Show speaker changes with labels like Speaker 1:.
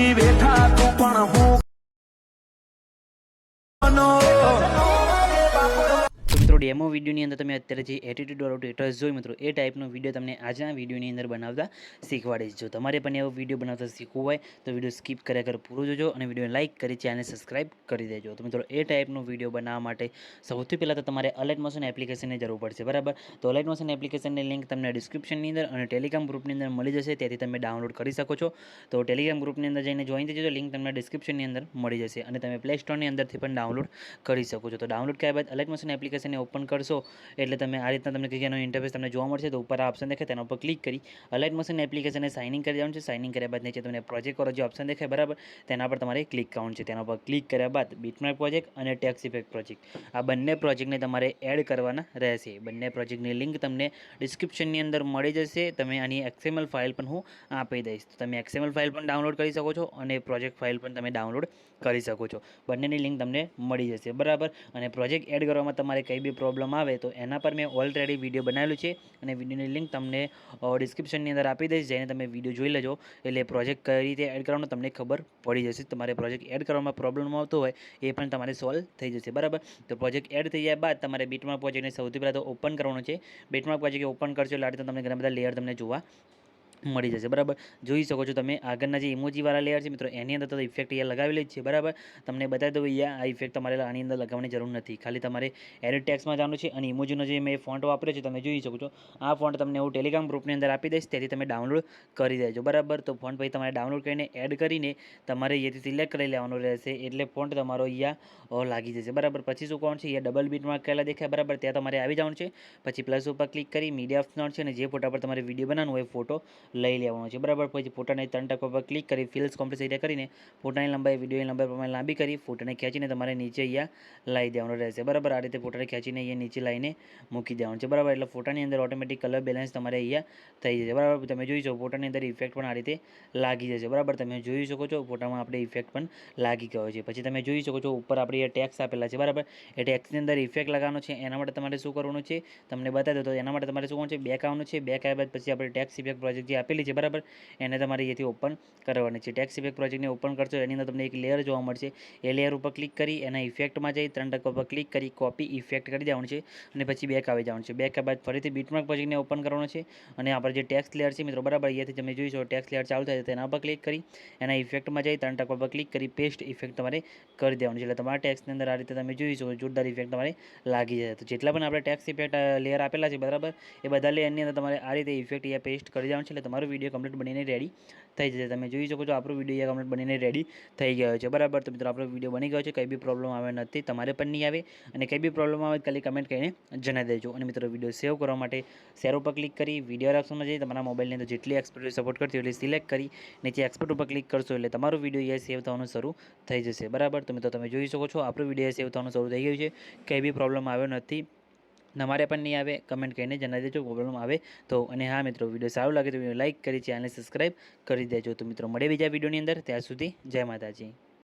Speaker 1: નથી બેઠા તું પણ હું
Speaker 2: તો મિત્રો ડેમો વિડીયોની અંદર તમે અત્યારે જે એટીટ્યુડ વાળો ટ્રેટર્સ જોઈ મિત્રો એ ટાઈપનો વિડીયો તમને આજના વિડીયોની અંદર બનાવતા શીખવાડીશ. જો તમારે પણ એવો વિડીયો બનાવતા શીખવું હોય તો વિડીયો સ્કીપ કર્યા કર પૂરો જોજો અને વિડીયો લાઇક કરી ચેનલ સબસ્ક્રાઇબ કરી દેજો. તો મિત્રો એ ટાઈપનો વિડીયો બનાવવા માટે સૌથી પહેલાં તો તમારે અલાઇટ મોશન એપ્લિકેશનની જરૂર પડશે, બરાબર. તો અલાઇટ મોશન એપ્લિકેશનની લિંક તમને ડિસ્ક્રિપ્શનની અંદર અને ટેલિગ્રામ ગ્રુપની અંદર મળી જશે, ત્યાંથી તમે ડાઉનલોડ કરી શકો છો. તો ટેલિગ્રામ ગ્રુપની અંદર જઈને જોઈન થઈ જજો, લિંક તમને ડિસ્ક્રિપ્શનની અંદર મળી જશે અને તમે પ્લે સ્ટોરની અંદરથી પણ ડાઉનલોડ કરી શકો છો. તો ડાઉનલોડ કર્યા બાદ અલાઇટ મોશન એપ્લિકેશનને ઓપન કરશો એટલે તમે આ રીતના તમને ક્લિક એનો ઇન્ટરફેસ તમને જોવા મળશે. તો ઉપર આ ઓપ્શન દેખાય તેના ઉપર ક્લિક કરી અલાઇટ મોશન એપ્લિકેશનને સાઇન ઇન કરી દેવાનું છે. સાઇન ઇન કર્યા બાદ નીચે તમને પ્રોજેક્ટ વાળો જે ઓપ્શન દેખાય, બરાબર, તેના પર તમારે ક્લિક કરવાનું છે. તેના પર ક્લિક કર્યા બાદ બીટમેપ પ્રોજેક્ટ અને ટેક્સ ઇફેક્ટ પ્રોજેક્ટ આ બંને પ્રોજેક્ટને તમારે એડ કરવાના રહેશે. બંને પ્રોજેક્ટની લિંક તમને ડિસ્ક્રિપ્શનની અંદર મળી જશે. તમે આની XML ફાઇલ પણ હું આપી દઈશ, તો તમે XML ફાઇલ પણ ડાઉનલોડ કરી શકો છો અને પ્રોજેક્ટ ફાઇલ પણ તમે ડાઉનલોડ કરી શકો છો. બંનેની લિંક તમને મળી જશે, બરાબર. અને પ્રોજેક્ટ એડ કરવામાં તમારે કંઈ બી પ્રોબ્લેમ આવે તો એના પર મેં ઓલરેડી વિડીયો બનાવેલું છે અને વિડીયોની લિંક તમને ડિસ્ક્રિપ્શનની અંદર આપી દઈશ, જઈને તમે વિડીયો જોઈ લેજો. એટલે પ્રોજેક્ટ કઈ રીતે એડ કરવાનો તમને ખબર પડી જશે. તમારે પ્રોજેક્ટ એડ કરવામાં પ્રોબ્લેમ આવતો હોય એ પણ તમારે સોલ્વ થઈ જશે, બરાબર. તો પ્રોજેક્ટ એડ થઈ ગયા બાદ તમારે બીટમાર્ક પ્રોજેક્ટને સૌથી પહેલાં તો ઓપન કરવાનો છે. બીટમાર્ક પ્રોજેક્ટ ઓપન કરશો એટલે આ રીતે તમને ઘણા બધા લેયર તમને જોવા મળી જશે, બરાબર. જોઈ શકો છો તમે આગળના જે ઇમોજીવાળા લેયર છે મિત્રો એની અંદર તો ઇફેક્ટ અહીંયા લગાવેલી જ છે, બરાબર. તમને બતાવી દઉં અહીંયા આ ઇફેક્ટ તમારે આની અંદર લગાવવાની જરૂર નથી. ખાલી તમારે એડિટ ટેક્સમાં જવાનું છે અને ઇમોજીનો જે મેં ફોન્ટ વાપર્યો છે તમે જોઈ શકો છો. આ ફોન્ટ તમને હું ટેલિગ્રામ ગ્રુપની અંદર આપી દઈશ, તેથી તમે ડાઉનલોડ કરી દેજો, બરાબર. તો ફોન્ટ પછી તમારે ડાઉનલોડ કરીને એડ કરીને તમારે અહીંયાથી સિલેક્ટ કરી લેવાનું રહેશે એટલે ફોન્ટ તમારો અહીંયા લાગી જશે, બરાબર. પછી શું કરવાનું છે, અહીંયા ડબલ બીટમાર્ક કરેલા દેખાય, બરાબર, ત્યાં તમારે આવી જવાનું છે. પછી પ્લસ ઉપર ક્લિક કરી મીડિયા ઓપ્શન છે અને જે ફોટા પર તમારે વિડીયો બનાવવાનો હોય ફોટો લઈ લેવાનો છે, બરાબર. પછી ફોટાને 3 ટકા પર ક્લિક કરી ફિલ્સ કોમ્પ્લેક્સ એરિયા કરીને ફોટાની લંબાઈ વિડીયોની લંબાઈ પ્રમાણે લાંબી કરી ફોટાને ખેંચીને તમારે નીચે અહીંયા લાવી દેવાનો રહેશે, બરાબર. આ રીતે ફોટાને ખેંચીને અહીંયા નીચે લાવીને મૂકી દેવાનું છે, બરાબર. એટલે ફોટાની અંદર ઓટોમેટિક કલર બેલેન્સ તમારે અહીંયા થઈ જશે, બરાબર. તમે જોઈ શકો ફોટાની અંદર ઇફેક્ટ પણ આ રીતે લાગી જશે, બરાબર. તમે જોઈ શકો છો ફોટામાં આપણે ઇફેક્ટ પણ લાગી ગયો છે. પછી તમે જોઈ શકો છો ઉપર આપણે ટેક્સ આપેલા છે, બરાબર. એ ટેક્સની અંદર ઇફેક્ટ લગાવવાનો છે. એના માટે તમારે શું કરવાનું છે તમને બતાવી દો. તો એના માટે તમારે શું કરવાનું છે, બેક આવવાનું છે. બેક આવ્યા બાદ પછી આપણે ટેક્સ ઇફેક્ટ પ્રોજેક્ટ જે આપેલી છે, બરાબર, એને તમારે અહીંયાથી ઓપન કરવાની છે. ટેક્સ ઇફેક્ટ પ્રોજેક્ટને ઓપન કરશો એની અંદર તમને એક લેયર જોવા મળશે. એ લેયર ઉપર ક્લિક કરી એના ઇફેક્ટમાં જઈ 3 ટકા પર ક્લિક કરી કોપી ઇફેક્ટ કરી દેવાનું છે અને પછી બેક આવી જવાનું છે. બેક બાદ ફરીથી બીટમાર્ક પ્રોજેક્ટને ઓપન કરવાનો છે અને આપણે જે ટેક્સ લેયર છે મિત્રો, બરાબર, અહીંયાથી તમે જોઈ શકો ટેક્સ લેયર ચાલુ થાય તેના પર ક્લિક કરી એના ઇફેક્ટમાં જઈ 3 ટકા પર ક્લિક કરી પેસ્ટ ઇફેક્ટ તમારે કરી દેવાનું છે. એટલે તમારા ટેક્સની અંદર આ રીતે તમે જોઈ શકો જોરદાર ઇફેક્ટ તમારે લાગી જાય. તો જેટલા પણ આપણે ટેક્સ ઇફેક્ટ લેયર આપેલા છે, બરાબર, એ બધા લેયરની અંદર તમારે આ રીતે ઇફેક્ટ અહીંયા પેસ્ટ કરી દેવાનું છે. એટલે તમારો વિડીયો કમ્પ્લીટ બનીને રેડી થઈ જશે. તમે જોઈ શકો છો આપણો વિડીયો અહીંયા કમ્પ્લીટ બનીને રેડી થઈ ગયો છે, બરાબર. તો મિત્રો આપણો વિડીયો બની ગયો છે, કંઈ બી પ્રોબ્લેમ આવે નથી, તમારે પણ નહીં આવે. અને કંઈ બી પ્રોબ્લેમ આવે ખાલી કમેન્ટ કરીને જણાવી દેજો. અને મિત્રો વિડીયો સેવ કરવા માટે શેર ઉપર ક્લિક કરી વિડીયો ઓપ્શનમાં જઈ તમારા મોબાઈલની અંદર જેટલી એક્સપોર્ટ સપોર્ટ કરતી હોય એટલી સિલેક્ટ કરી નીચે એક્સપોર્ટ ઉપર ક્લિક કરશો એટલે તમારો વિડીયો અહીંયા સેવ થવાનું શરૂ થઈ જશે, બરાબર. તો મિત્રો તમે જોઈ શકો છો આપણો વિડીયો સેવ થવાનું શરૂ થઈ ગયું છે, કંઈ બી પ્રોબ્લેમ આવ્યો નથી. તમારે પણ નહીં આવે કમેન્ટ કરીને જણાવી દેજો પ્રોબ્લેમ આવે તો. અને હા મિત્રો વિડીયો સારું લાગે તો વિડીયો લાઇક કરી ચેનલને સબસ્ક્રાઈબ કરી દેજો. તો મિત્રો મળે બીજા વિડીયોની અંદર, ત્યાં સુધી જય માતાજી.